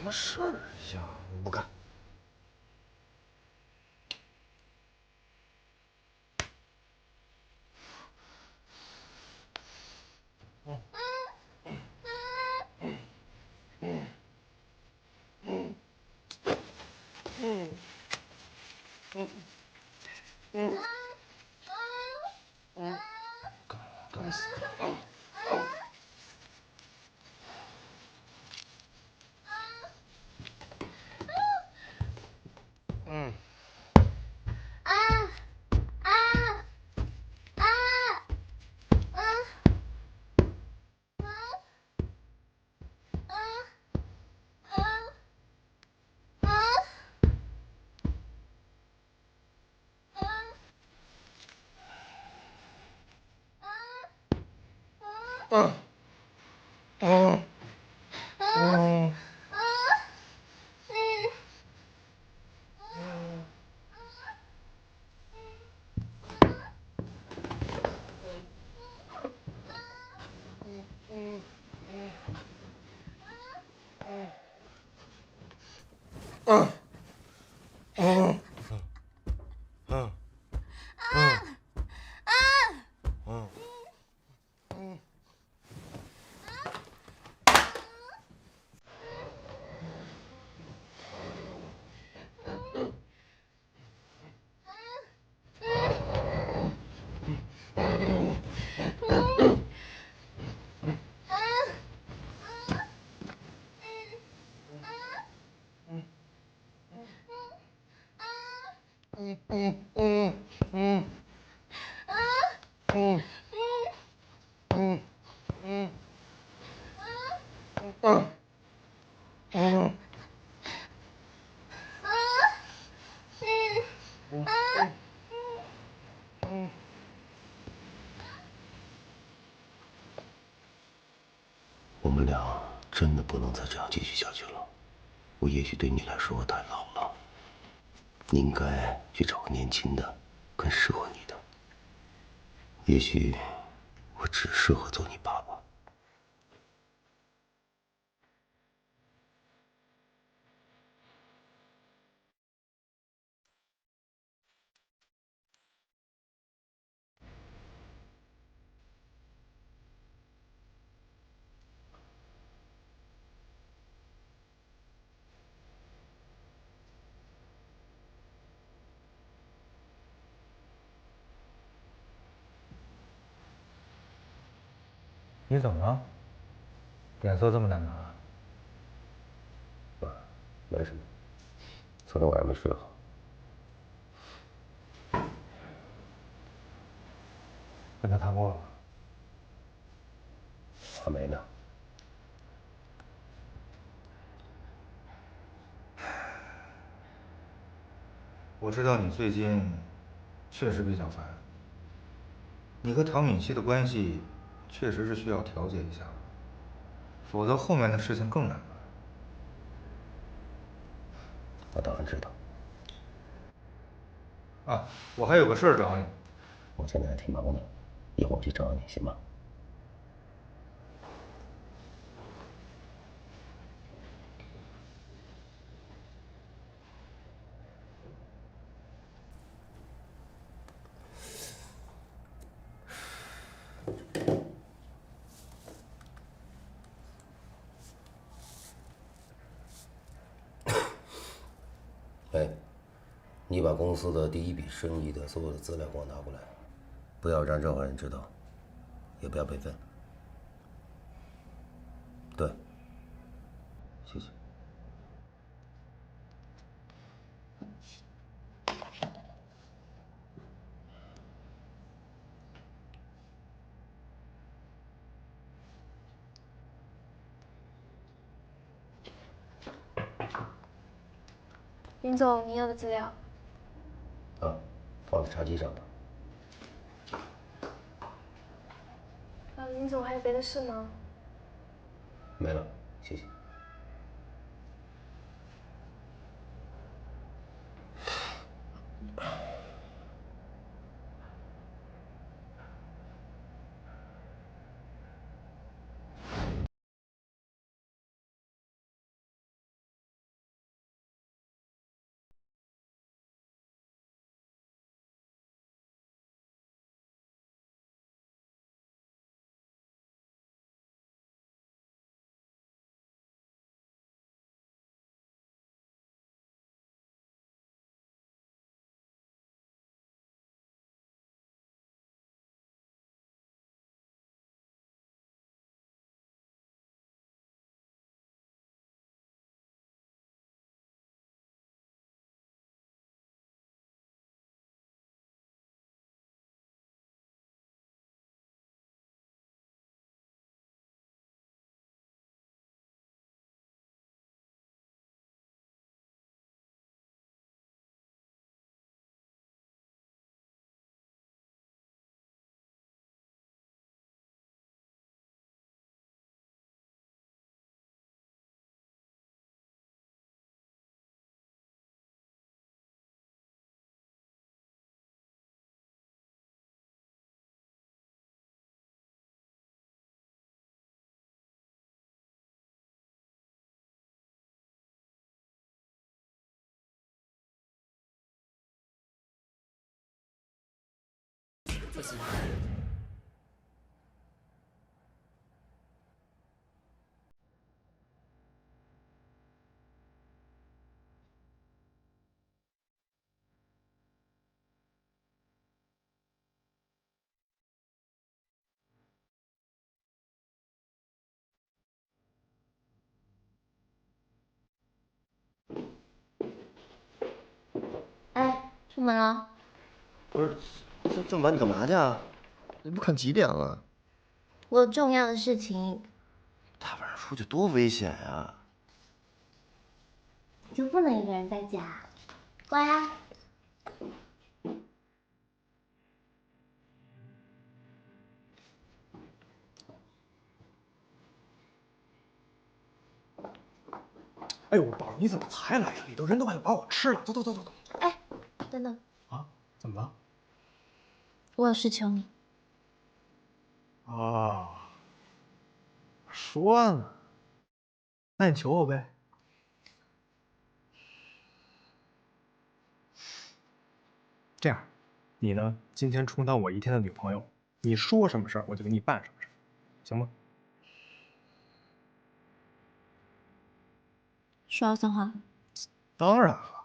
什么事儿呀？我不干。该死！我们俩真的不能再这样继续下去了。我也许对你来说太老了，你应该去找个年轻的、更适合你的。也许我只适合做你爸爸。你怎么了？脸色这么难看。爸，没什么，昨天晚上没睡好。跟他谈过了？还没呢。我知道你最近确实比较烦，你和唐敏熙的关系确实是需要调节一下，否则后面的事情更难办。我当然知道。啊，我还有个事儿找你。我现在还挺忙的，一会儿我去找你，行吗？哎，你把公司的第一笔生意的所有的资料给我拿过来，不要让任何人知道，也不要备份。对，谢谢。林总，您要的资料。啊，放在茶几上吧。林总还有别的事吗？没了，谢谢。不行。哎，出门了？不是，这么晚你干嘛去啊？你不看几点了？我有重要的事情。大晚上出去多危险呀！你就不能一个人在家？乖啊。哎呦，宝儿，你怎么才来呀？里头人都快把我吃了。走走走走走。哎，等等，啊？怎么了？我有事求你。啊，说呢。那你求我呗。这样，你呢，今天充当我一天的女朋友，你说什么事儿我就给你办什么事儿，行吗？说要算话。当然了。